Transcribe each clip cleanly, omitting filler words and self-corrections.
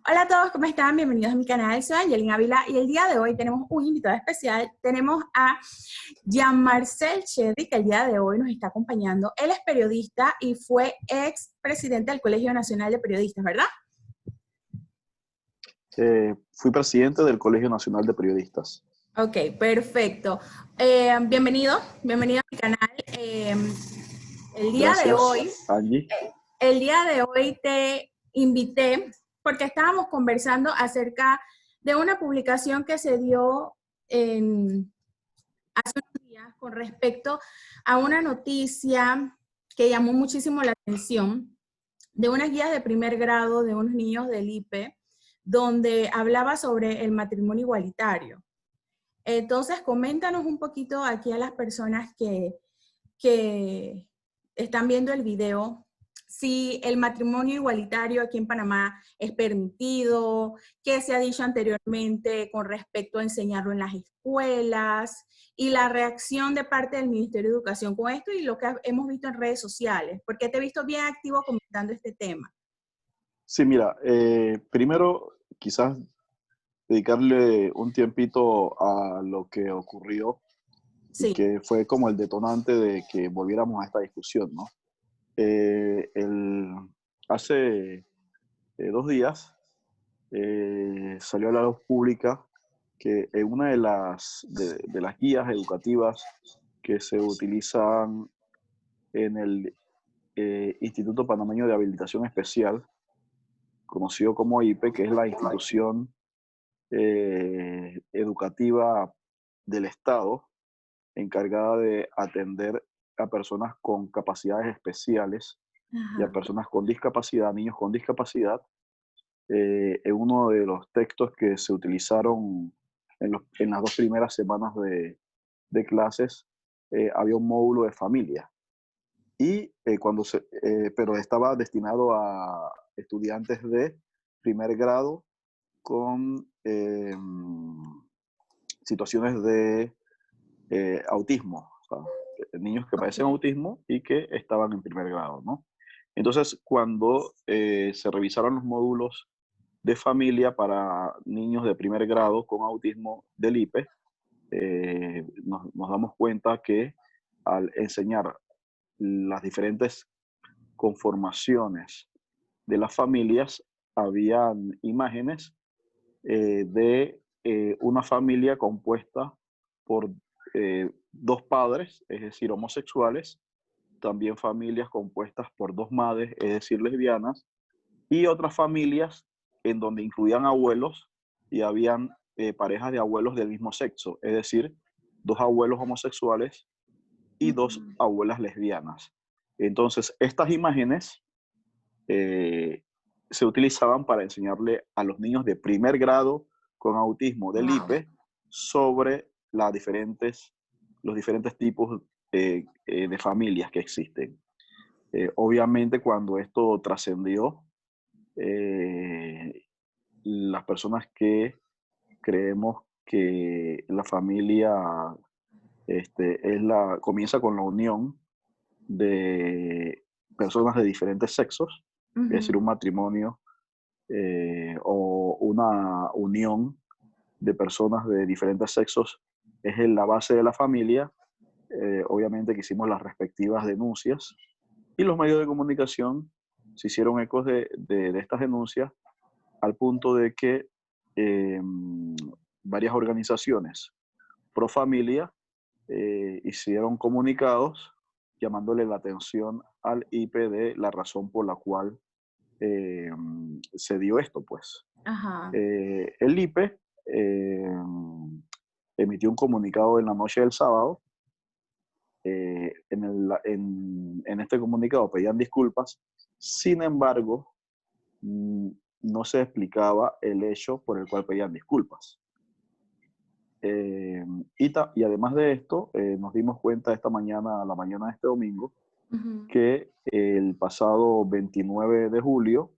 Hola a todos, ¿cómo están? Bienvenidos a mi canal, soy Angelina Ávila y el día de hoy tenemos un invitado especial. Tenemos a Jean-Marcel Cherry, que el día de hoy nos está acompañando. Él es periodista y fue ex presidente del Colegio Nacional de Periodistas, ¿verdad? Fui presidente del Colegio Nacional de Periodistas. Ok, perfecto. Bienvenido a mi canal. El día de hoy, Gracias, Angie. el día de hoy te invité porque estábamos conversando acerca de una publicación que se dio hace unos días con respecto a una noticia que llamó muchísimo la atención de unas guías de primer grado de unos niños del IPE, donde hablaba sobre el matrimonio igualitario. Entonces, coméntanos un poquito aquí a las personas que están viendo el video, si el matrimonio igualitario aquí en Panamá es permitido, qué se ha dicho anteriormente con respecto a enseñarlo en las escuelas y la reacción de parte del Ministerio de Educación con esto y lo que hemos visto en redes sociales, porque te he visto bien activo comentando este tema. Sí, mira, primero quizás dedicarle un tiempito a lo que ocurrió y Sí. que fue como el detonante de que volviéramos a esta discusión, ¿no? Hace 2 días salió a la luz pública que en una de las guías educativas que se utilizan en el Instituto Panameño de Habilitación Especial, conocido como IPE, que es la institución educativa del Estado encargada de atender a personas con capacidades especiales y a Ajá. personas con discapacidad, niños con discapacidad. En uno de los textos que se utilizaron en las 2 primeras semanas de clases, había un módulo de familia. Y pero estaba destinado a estudiantes de primer grado con situaciones de autismo, o sea, niños que padecen Ok. autismo y que estaban en primer grado, ¿no? Entonces, cuando se revisaron los módulos de familia para niños de primer grado con autismo del IPE, nos damos cuenta que al enseñar las diferentes conformaciones de las familias, habían imágenes de una familia compuesta por dos padres, es decir, homosexuales, también familias compuestas por dos madres, es decir, lesbianas, y otras familias en donde incluían abuelos y habían parejas de abuelos del mismo sexo, es decir, dos abuelos homosexuales y dos Ujú. abuelas lesbianas. Entonces, estas imágenes eh, se utilizaban para enseñarle a los niños de primer grado con autismo del Wow. IPE sobre los diferentes tipos de familias que existen. Obviamente, cuando esto trascendió, las personas que creemos que la familia comienza con la unión de personas de diferentes sexos, es decir, Ujú. un matrimonio o una unión de personas de diferentes sexos es en la base de la familia. Obviamente que hicimos las respectivas denuncias y los medios de comunicación se hicieron ecos de estas denuncias al punto de que eh, varias organizaciones pro familia hicieron comunicados llamándole la atención al IPE de la razón por la cual eh, se dio esto, pues. Ajá. El IPE emitió un comunicado en la noche del sábado. En este comunicado pedían disculpas, sin embargo, no se explicaba el hecho por el cual pedían disculpas. Eh, y además de esto, nos dimos cuenta esta mañana, a la mañana de este domingo, Ujú. que el pasado 29 de julio,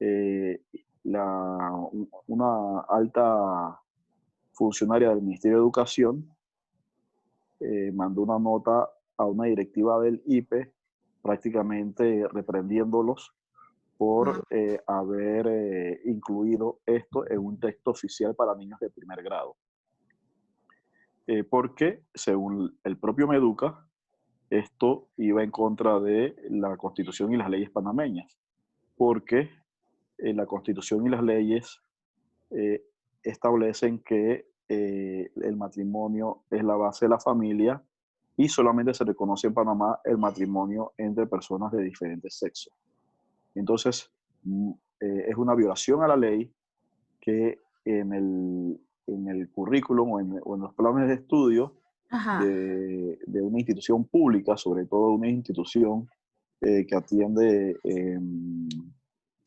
eh, una alta funcionaria del Ministerio de Educación mandó una nota a una directiva del IPE prácticamente reprendiéndolos por haber incluido esto en un texto oficial para niños de primer grado. Porque, según el propio Meduca, esto iba en contra de la Constitución y las leyes panameñas, porque la Constitución y las leyes eh, establecen que el matrimonio es la base de la familia y solamente se reconoce en Panamá el matrimonio entre personas de diferentes sexos. Entonces, es una violación a la ley que en el currículum o en los planes de estudio Ajá, de una institución pública, sobre todo una institución que atiende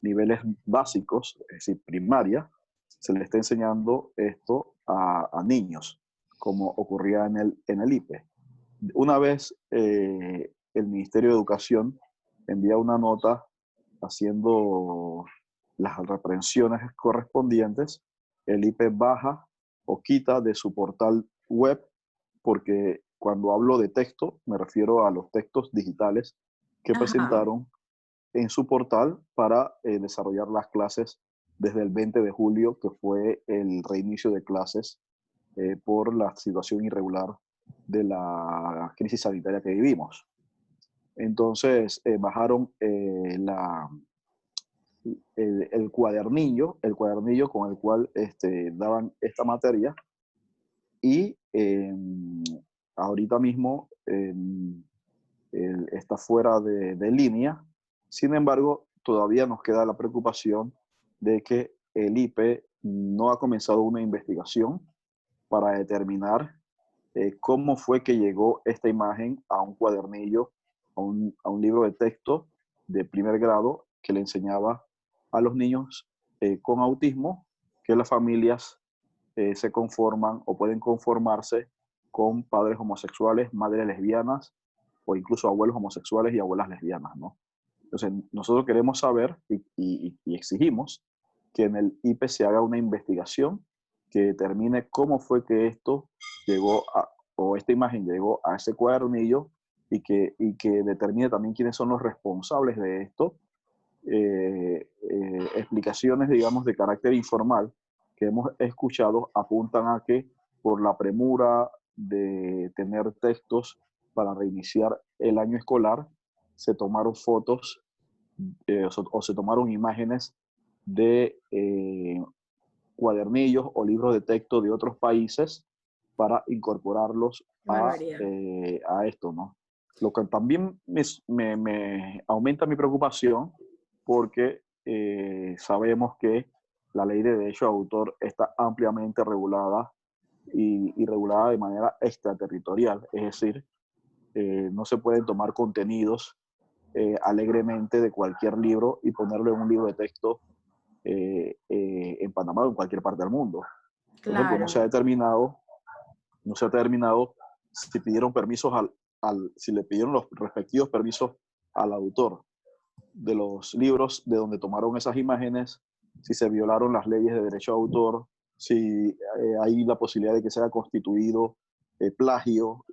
niveles básicos, es decir, primaria, se le está enseñando esto a niños, como ocurría en el IPE. Una vez el Ministerio de Educación envía una nota haciendo las reprensiones correspondientes, el IPE baja o quita de su portal web, porque cuando hablo de texto me refiero a los textos digitales que ajá. presentaron en su portal para desarrollar las clases desde el 20 de julio, que fue el reinicio de clases por la situación irregular de la crisis sanitaria que vivimos. Entonces bajaron el cuadernillo con el cual daban esta materia y ahorita mismo está fuera de línea. Sin embargo, todavía nos queda la preocupación de que el IPE no ha comenzado una investigación para determinar cómo fue que llegó esta imagen a un cuadernillo, a un libro de texto de primer grado que le enseñaba a los niños con autismo que las familias se conforman o pueden conformarse con padres homosexuales, madres lesbianas o incluso abuelos homosexuales y abuelas lesbianas, ¿no? Entonces, nosotros queremos saber y exigimos que en el IPE se haga una investigación que determine cómo fue que esto llegó a, o esta imagen llegó a ese cuadernillo y que determine también quiénes son los responsables de esto. Explicaciones, digamos, de carácter informal que hemos escuchado apuntan a que por la premura de tener textos para reiniciar el año escolar, se tomaron fotos o se tomaron imágenes de cuadernillos o libros de texto de otros países para incorporarlos Qué barbaridad. a esto, ¿no? Lo que también me aumenta mi preocupación porque sabemos que la ley de derecho de autor está ampliamente regulada y regulada de manera extraterritorial, es decir, no se pueden tomar contenidos alegremente de cualquier libro y ponerlo en un libro de texto en Panamá o en cualquier parte del mundo. Por ejemplo, Claro. no se ha determinado si pidieron permisos si le pidieron los respectivos permisos al autor de los libros de donde tomaron esas imágenes, si se violaron las leyes de derecho de autor, si hay la posibilidad de que sea constituido plagio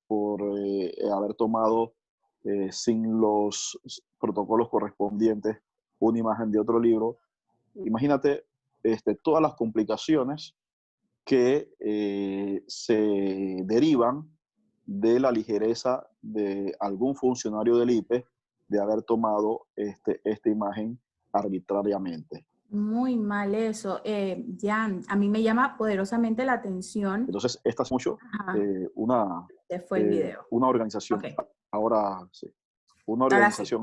por haber tomado sin los protocolos correspondientes una imagen de otro libro. Imagínate todas las complicaciones que se derivan de la ligereza de algún funcionario del IPE de haber tomado esta imagen arbitrariamente. Muy mal eso. Jan, a mí me llama poderosamente la atención. Entonces, esta es mucho Ajá, se fue el video. una organización, Ok, ahora sí, ahora sí.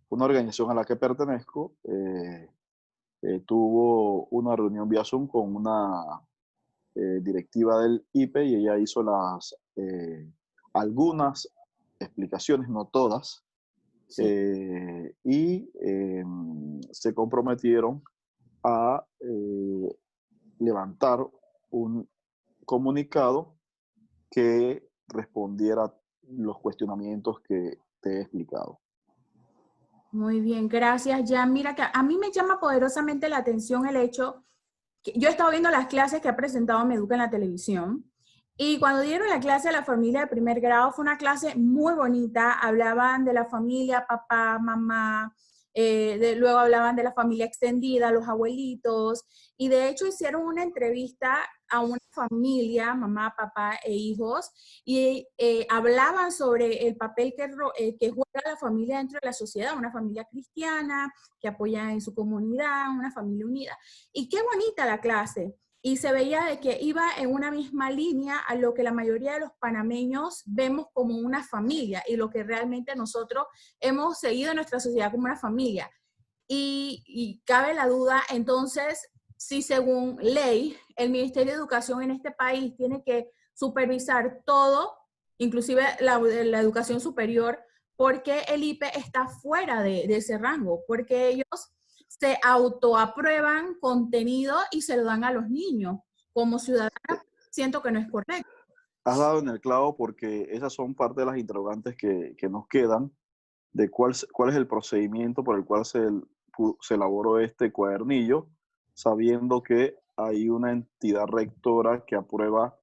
una organización a la que pertenezco, tuvo una reunión vía Zoom con una directiva del IPE y ella hizo algunas explicaciones, no todas, Sí. y se comprometieron a levantar un comunicado que respondiera los cuestionamientos que te he explicado. Muy bien, gracias, Jan. Mira que a mí me llama poderosamente la atención el hecho que yo he estado viendo las clases que ha presentado Meduca en la televisión y cuando dieron la clase a la familia de primer grado fue una clase muy bonita. Hablaban de la familia, papá, mamá, luego hablaban de la familia extendida, los abuelitos, y de hecho hicieron una entrevista a una familia, mamá, papá e hijos, y hablaban sobre el papel que juega la familia dentro de la sociedad, una familia cristiana que apoya en su comunidad, una familia unida. Y qué bonita la clase. Y se veía de que iba en una misma línea a lo que la mayoría de los panameños vemos como una familia y lo que realmente nosotros hemos seguido en nuestra sociedad como una familia. Y cabe la duda, entonces, si según ley, el Ministerio de Educación en este país tiene que supervisar todo, inclusive la educación superior, porque el IPE está fuera de ese rango, porque ellos se autoaprueban contenido y se lo dan a los niños. Como ciudadana, siento que no es correcto. Has dado en el clavo porque esas son parte de las interrogantes que nos quedan de cuál es el procedimiento por el cual se elaboró este cuadernillo, sabiendo que hay una entidad rectora que aprueba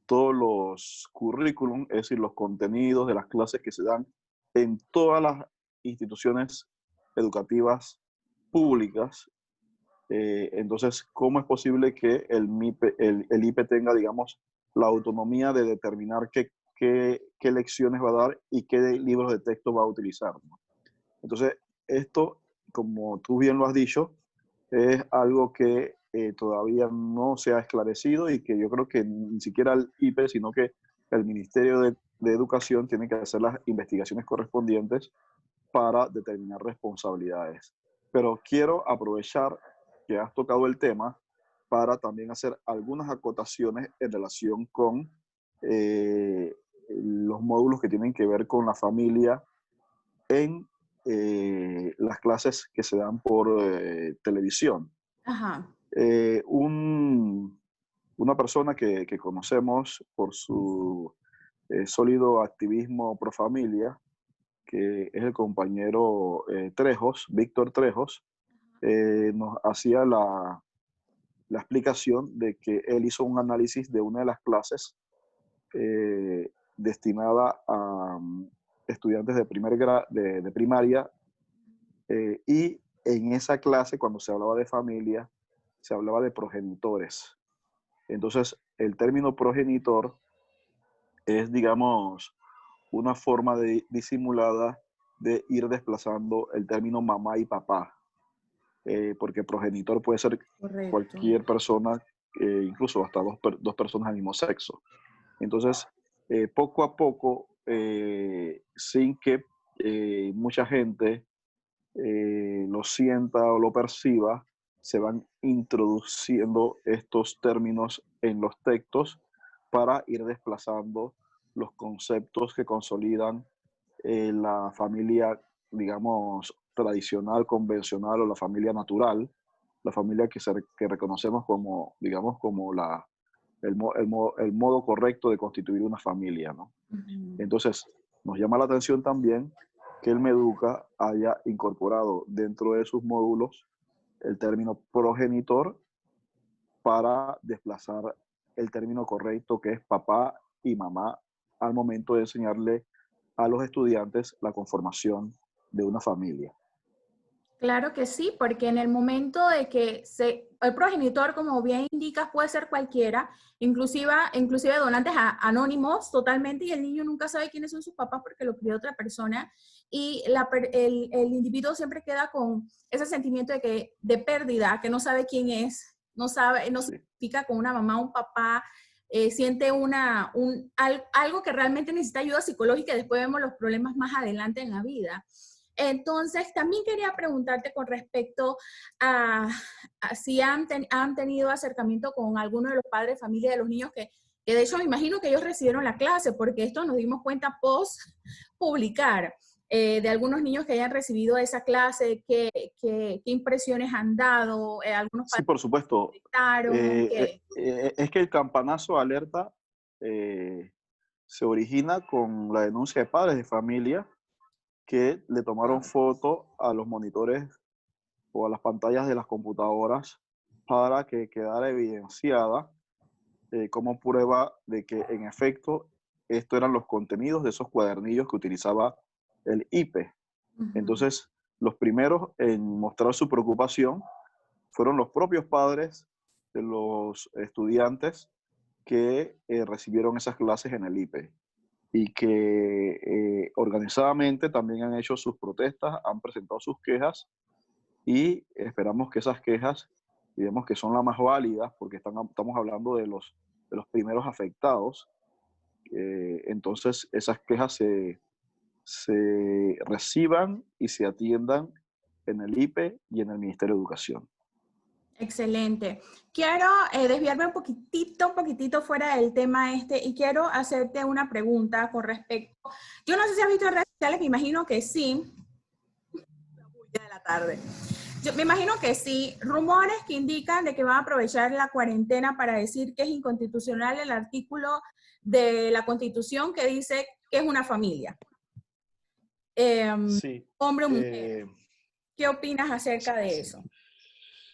todos los currículum, es decir, los contenidos de las clases que se dan en todas las instituciones educativas públicas. Entonces, ¿cómo es posible que el IPE tenga, digamos, la autonomía de determinar qué lecciones va a dar y qué libros de texto va a utilizar, ¿no? Entonces, esto, como tú bien lo has dicho, es algo que todavía no se ha esclarecido y que yo creo que ni siquiera el IPE, sino que el Ministerio de Educación tiene que hacer las investigaciones correspondientes para determinar responsabilidades. Pero quiero aprovechar que has tocado el tema para también hacer algunas acotaciones en relación con los módulos que tienen que ver con la familia en las clases que se dan por televisión. Ajá. Una persona que conocemos por su sólido activismo pro familia, que es el compañero Trejos, Víctor Trejos, nos hacía la explicación de que él hizo un análisis de una de las clases destinada a estudiantes de primaria, y en esa clase, cuando se hablaba de familia, se hablaba de progenitores. Entonces, el término progenitor es, digamos, una forma disimulada de ir desplazando el término mamá y papá, porque progenitor puede ser Correcto. cualquier persona, incluso hasta dos personas del mismo sexo. Entonces, poco a poco, sin que mucha gente lo sienta o lo perciba, se van introduciendo estos términos en los textos para ir desplazando los conceptos que consolidan la familia, digamos, tradicional, convencional o la familia natural, la familia que reconocemos como, digamos, como el modo correcto de constituir una familia, ¿no? Uh-huh. Entonces, nos llama la atención también que el Meduca haya incorporado dentro de sus módulos el término progenitor para desplazar el término correcto que es papá y mamá al momento de enseñarle a los estudiantes la conformación de una familia. Claro que sí, porque en el momento de que el progenitor, como bien indicas, puede ser cualquiera, inclusive donantes anónimos totalmente, y el niño nunca sabe quiénes son sus papás porque lo crió otra persona, y el individuo siempre queda con ese sentimiento de pérdida, que no sabe quién es, no se identifica con una mamá, un papá, siente algo que realmente necesita ayuda psicológica y después vemos los problemas más adelante en la vida. Entonces, también quería preguntarte con respecto a si han tenido acercamiento con alguno de los padres de familia de los niños que de hecho me imagino que ellos recibieron la clase, porque esto nos dimos cuenta post publicar, de algunos niños que hayan recibido esa clase, qué impresiones han dado, algunos Sí, padres por supuesto. que Es que el campanazo alerta se origina con la denuncia de padres de familia que le tomaron foto a los monitores o a las pantallas de las computadoras para que quedara evidenciada como prueba de que en efecto estos eran los contenidos de esos cuadernillos que utilizaba el IPE. uh-huh. Entonces, los primeros en mostrar su preocupación fueron los propios padres de los estudiantes que recibieron esas clases en el IPE y que organizadamente también han hecho sus protestas, han presentado sus quejas y esperamos que esas quejas, digamos que son las más válidas porque estamos hablando de los primeros afectados. Entonces esas quejas se reciban y se atiendan en el IPE y en el Ministerio de Educación. Excelente. Quiero desviarme un poquitito fuera del tema y quiero hacerte una pregunta con respecto. Yo no sé si has visto en redes sociales, me imagino que sí. La bulla de la tarde. Yo me imagino que sí. Rumores que indican de que van a aprovechar la cuarentena para decir que es inconstitucional el artículo de la Constitución que dice que es una familia. Sí. Hombre o mujer. ¿Qué opinas acerca de eso?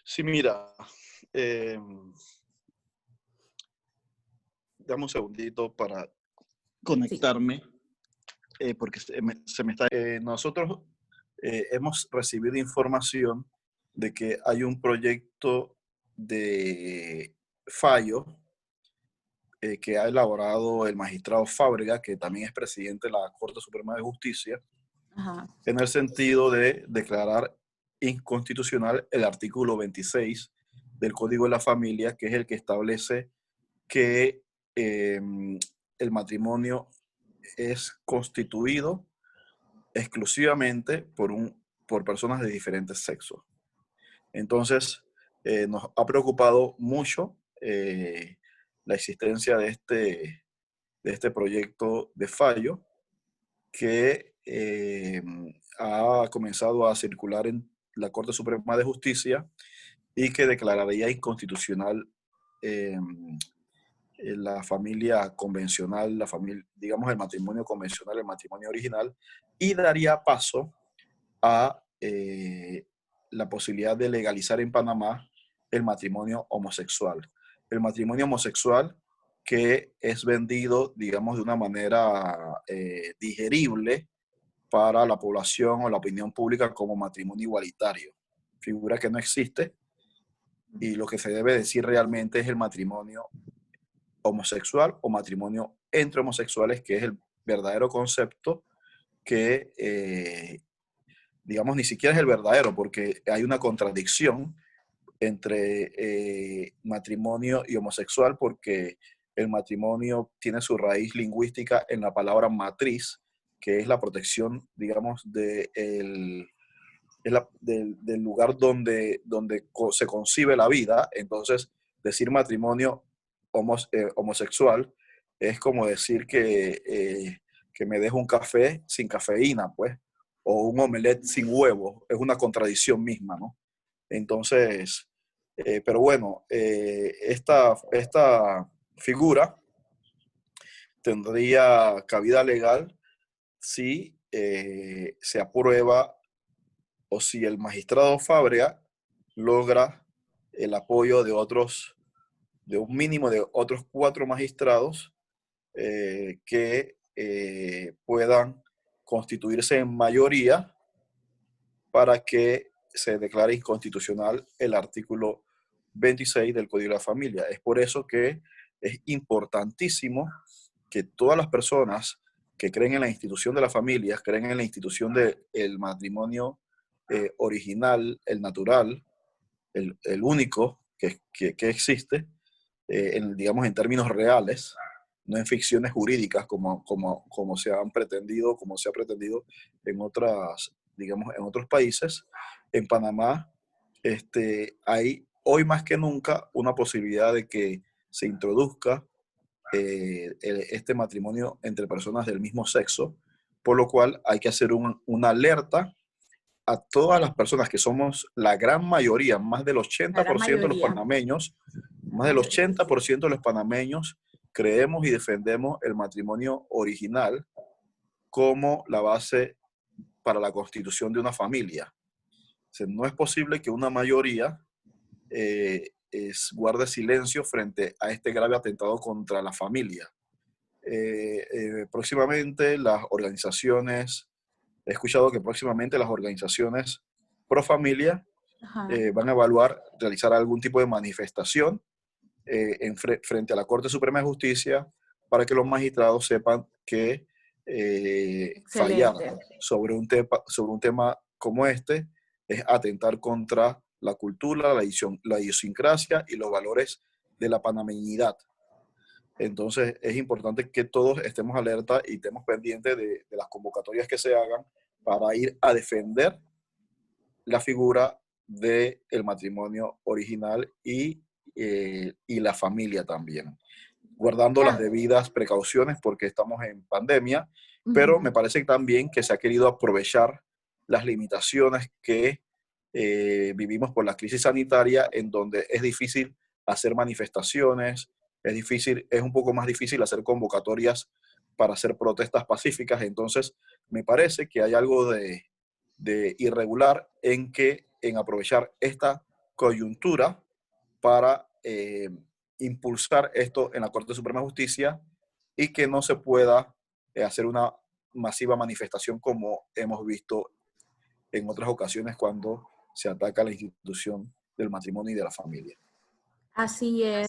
Sí, mira, dame un segundito para conectarme, porque se me está... nosotros hemos recibido información de que hay un proyecto de fallo que ha elaborado el magistrado Fábrega, que también es presidente de la Corte Suprema de Justicia, Ajá. en el sentido de declarar inconstitucional el artículo 26 del Código de la Familia, que es el que establece que el matrimonio es constituido exclusivamente por personas de diferentes sexos. Entonces, nos ha preocupado mucho la existencia de este proyecto de fallo que ha comenzado a circular en la Corte Suprema de Justicia y que declararía inconstitucional la familia convencional, digamos el matrimonio convencional, el matrimonio original, y daría paso a la posibilidad de legalizar en Panamá el matrimonio homosexual. El matrimonio homosexual que es vendido, digamos, de una manera digerible para la población o la opinión pública como matrimonio igualitario. Figura que no existe y lo que se debe decir realmente es el matrimonio homosexual o matrimonio entre homosexuales, que es el verdadero concepto que, digamos, ni siquiera es el verdadero, porque hay una contradicción entre matrimonio y homosexual, porque el matrimonio tiene su raíz lingüística en la palabra matriz, que es la protección, digamos, del lugar donde se concibe la vida. Entonces, decir matrimonio homosexual es como decir que me dejo un café sin cafeína, pues, o un omelette sin huevo. Es una contradicción misma, ¿no? Entonces, pero bueno, esta figura tendría cabida legal si se aprueba o si el magistrado Fábrega logra el apoyo de un mínimo de otros 4 magistrados que puedan constituirse en mayoría para que se declare inconstitucional el artículo 26 del Código de la Familia. Es por eso que es importantísimo que todas las personas que creen en la institución de la familia, creen en la institución del matrimonio original, el natural, el único que existe, digamos en términos reales, no en ficciones jurídicas como se han pretendido, como se ha pretendido en otras, digamos, en otros países. En Panamá hay hoy más que nunca una posibilidad de que se introduzca este matrimonio entre personas del mismo sexo, por lo cual hay que hacer una alerta a todas las personas que somos la gran mayoría, más del La gran 80% de los mayoría. panameños, más del 80% de los panameños creemos y defendemos el matrimonio original como la base para la constitución de una familia. O sea, no es posible que una mayoría guarde silencio frente a este grave atentado contra la familia. Próximamente las organizaciones he escuchado que próximamente las organizaciones pro familia Ajá. van a evaluar realizar algún tipo de manifestación frente a la Corte Suprema de Justicia para que los magistrados sepan que fallar Excelente. sobre un tema como este es atentar contra la cultura, la idiosincrasia y los valores de la panameñidad. Entonces es importante que todos estemos alerta y estemos pendientes de las convocatorias que se hagan para ir a defender la figura del matrimonio original y la familia también, guardando las Ya. debidas precauciones porque estamos en pandemia, pero Ujú. me parece también que se ha querido aprovechar las limitaciones que vivimos por la crisis sanitaria, en donde es difícil hacer manifestaciones, es un poco más difícil hacer convocatorias para hacer protestas pacíficas. Entonces, me parece que hay algo de irregular en aprovechar esta coyuntura para impulsar esto en la Corte Suprema de Justicia y que no se pueda hacer una masiva manifestación como hemos visto en otras ocasiones cuando se ataca la institución del matrimonio y de la familia. Así es.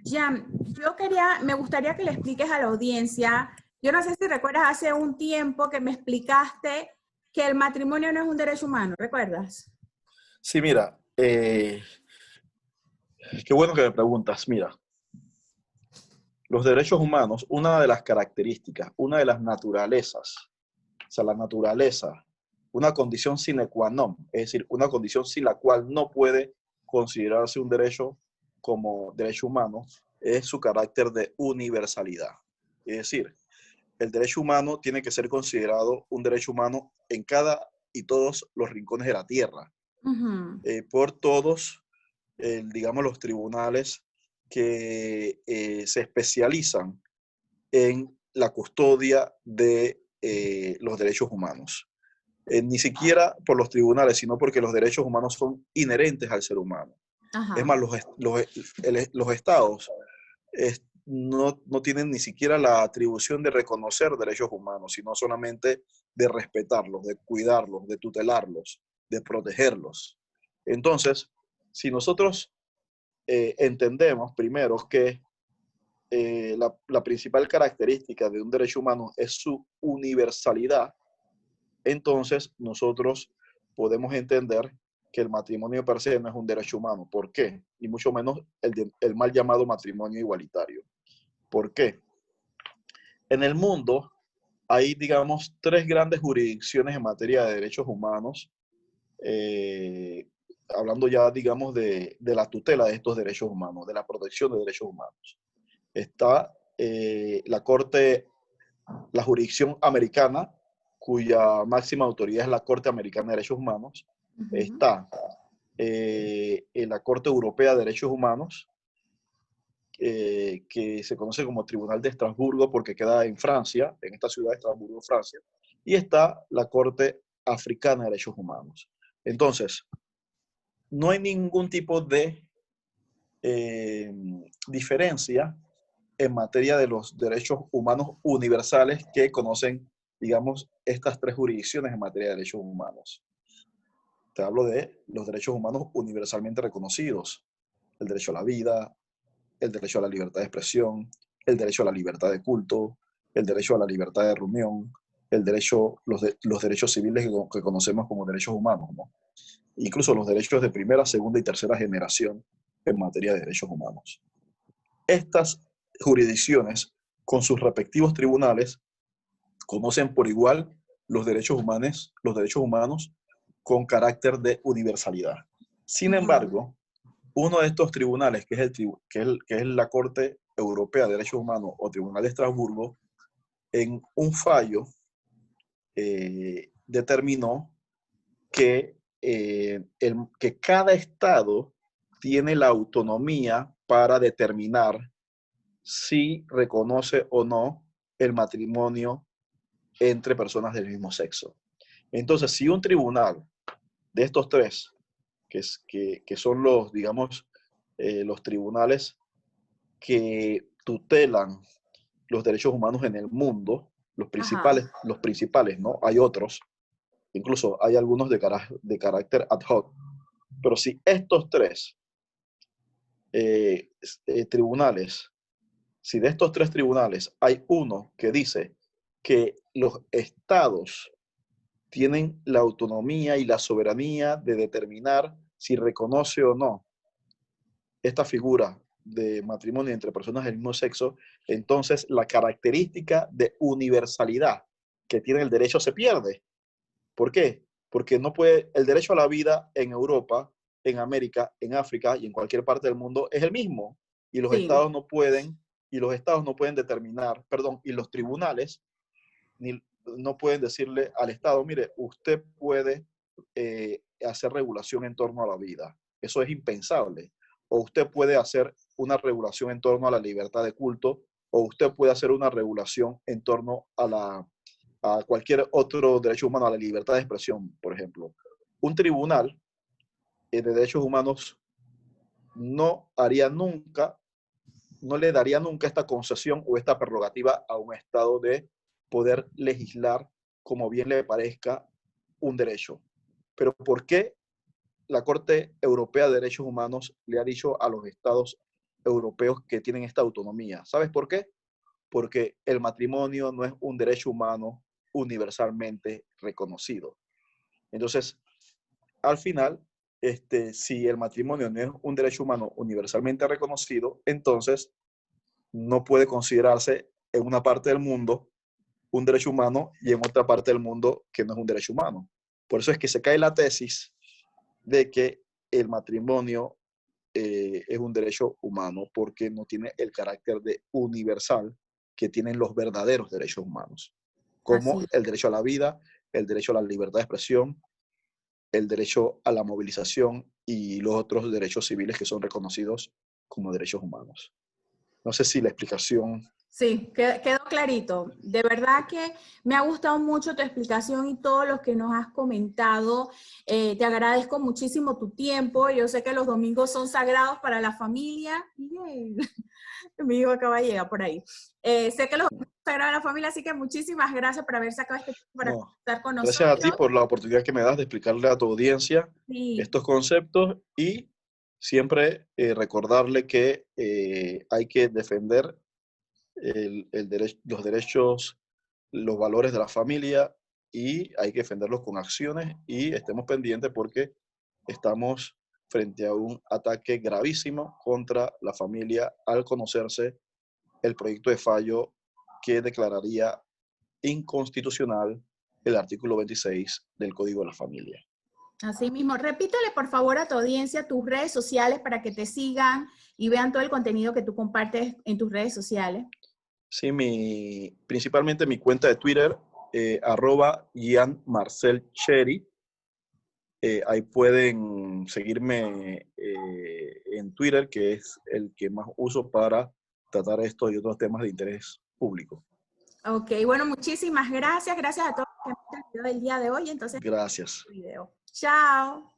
Jan, me gustaría que le expliques a la audiencia, yo no sé si recuerdas hace un tiempo que me explicaste que el matrimonio no es un derecho humano, ¿recuerdas? Sí, mira, qué bueno que me preguntas. Mira, los derechos humanos, una de las características, una de las naturalezas, o sea, la naturaleza, una condición sine qua non, es decir, una condición sin la cual no puede considerarse un derecho como derecho humano, es su carácter de universalidad. Es decir, el derecho humano tiene que ser considerado un derecho humano en cada y todos los rincones de la tierra, Ujú. por todos, digamos, los tribunales que se especializan en la custodia de los derechos humanos. Ni siquiera por los tribunales, sino porque los derechos humanos son inherentes al ser humano. Es Ajá. más, los estados no tienen ni siquiera la atribución de reconocer derechos humanos, sino solamente de respetarlos, de cuidarlos, de tutelarlos, de protegerlos. Entonces, si nosotros entendemos primero que la principal característica de un derecho humano es su universalidad, entonces nosotros podemos entender que el matrimonio per se no es un derecho humano. ¿Por qué? Y mucho menos el mal llamado matrimonio igualitario. ¿Por qué? En el mundo hay, digamos, tres grandes jurisdicciones en materia de derechos humanos, eh, hablando ya, digamos, de la tutela de estos derechos humanos, de la protección de derechos humanos. Está la jurisdicción americana, cuya máxima autoridad es la Corte Americana de Derechos Humanos. Ujú. Está en la Corte Europea de Derechos Humanos, que se conoce como Tribunal de Estrasburgo porque queda en Francia, en esta ciudad de Estrasburgo, Francia. Y está la Corte Africana de Derechos Humanos. Entonces, no hay ningún tipo de eh, diferencia en materia de los derechos humanos universales que conocen, digamos, estas tres jurisdicciones en materia de derechos humanos. Te hablo de los derechos humanos universalmente reconocidos: el derecho a la vida, el derecho a la libertad de expresión, el derecho a la libertad de culto, el derecho a la libertad de reunión, los derechos civiles que conocemos como derechos humanos, ¿no? Incluso los derechos de primera, segunda y tercera generación en materia de derechos humanos. Estas jurisdicciones, con sus respectivos tribunales, conocen por igual los derechos humanos con carácter de universalidad. Sin Ujú. embargo, uno de estos tribunales, que es la Corte Europea de Derechos Humanos o Tribunal de Estrasburgo, en un fallo determinó que cada estado tiene la autonomía para determinar si reconoce o no el matrimonio entre personas del mismo sexo. Entonces, si un tribunal de estos tres, que son los, digamos, los tribunales que tutelan los derechos humanos en el mundo, Ajá. los principales, ¿no? Hay otros. Incluso hay algunos de carácter ad hoc. Pero si estos tres tribunales, si de estos tres tribunales hay uno que dice que los estados tienen la autonomía y la soberanía de determinar si reconoce o no esta figura de matrimonio entre personas del mismo sexo, entonces la característica de universalidad que tiene el derecho se pierde. ¿Por qué? Porque no puede, el derecho a la vida en Europa, en América, en África y en cualquier parte del mundo es el mismo. Y los Sí, estados no pueden, y los estados no pueden determinar, perdón, y los tribunales no pueden decirle al Estado, mire, usted puede hacer regulación en torno a la vida. Eso es impensable. O usted puede hacer una regulación en torno a la libertad de culto, o usted puede hacer una regulación en torno a cualquier otro derecho humano, a la libertad de expresión, por ejemplo. Un tribunal de derechos humanos no haría nunca, no le daría nunca esta concesión o esta prerrogativa a un Estado de poder legislar como bien le parezca un derecho. Pero ¿por qué la Corte Europea de Derechos Humanos le ha dicho a los estados europeos que tienen esta autonomía? ¿Sabes por qué? Porque el matrimonio no es un derecho humano universalmente reconocido. Entonces, al final, si el matrimonio no es un derecho humano universalmente reconocido, entonces no puede considerarse en una parte del mundo un derecho humano y en otra parte del mundo que no es un derecho humano. Por eso es que se cae la tesis de que el matrimonio es un derecho humano porque no tiene el carácter de universal que tienen los verdaderos derechos humanos, como así. el derecho a la vida, el derecho a la libertad de expresión, el derecho a la movilización y los otros derechos civiles que son reconocidos como derechos humanos. No sé si la explicación... Sí, quedó clarito. De verdad que me ha gustado mucho tu explicación y todo lo que nos has comentado. Te agradezco muchísimo tu tiempo. Yo sé que los domingos son sagrados para la familia. Yay. Mi hijo acaba de llegar por ahí. Sé que los domingos son sagrados para la familia, así que muchísimas gracias por haber sacado este tiempo para No, estar con gracias a ti nosotros. por la oportunidad que me das de explicarle a tu audiencia Sí, estos conceptos y siempre recordarle que hay que defender los derechos, los valores de la familia y hay que defenderlos con acciones y estemos pendientes porque estamos frente a un ataque gravísimo contra la familia al conocerse el proyecto de fallo que declararía inconstitucional el artículo 26 del Código de la Familia. así mismo. Repítele por favor a tu audiencia tus redes sociales para que te sigan y vean todo el contenido que tú compartes en tus redes sociales. Sí, principalmente mi cuenta de Twitter, @GianMarcelCheri. Ahí pueden seguirme en Twitter, que es el que más uso para tratar estos y otros temas de interés público. Ok, bueno, muchísimas gracias. Gracias a todos los que han visto el video del día de hoy. Entonces, Gracias. video. Chao.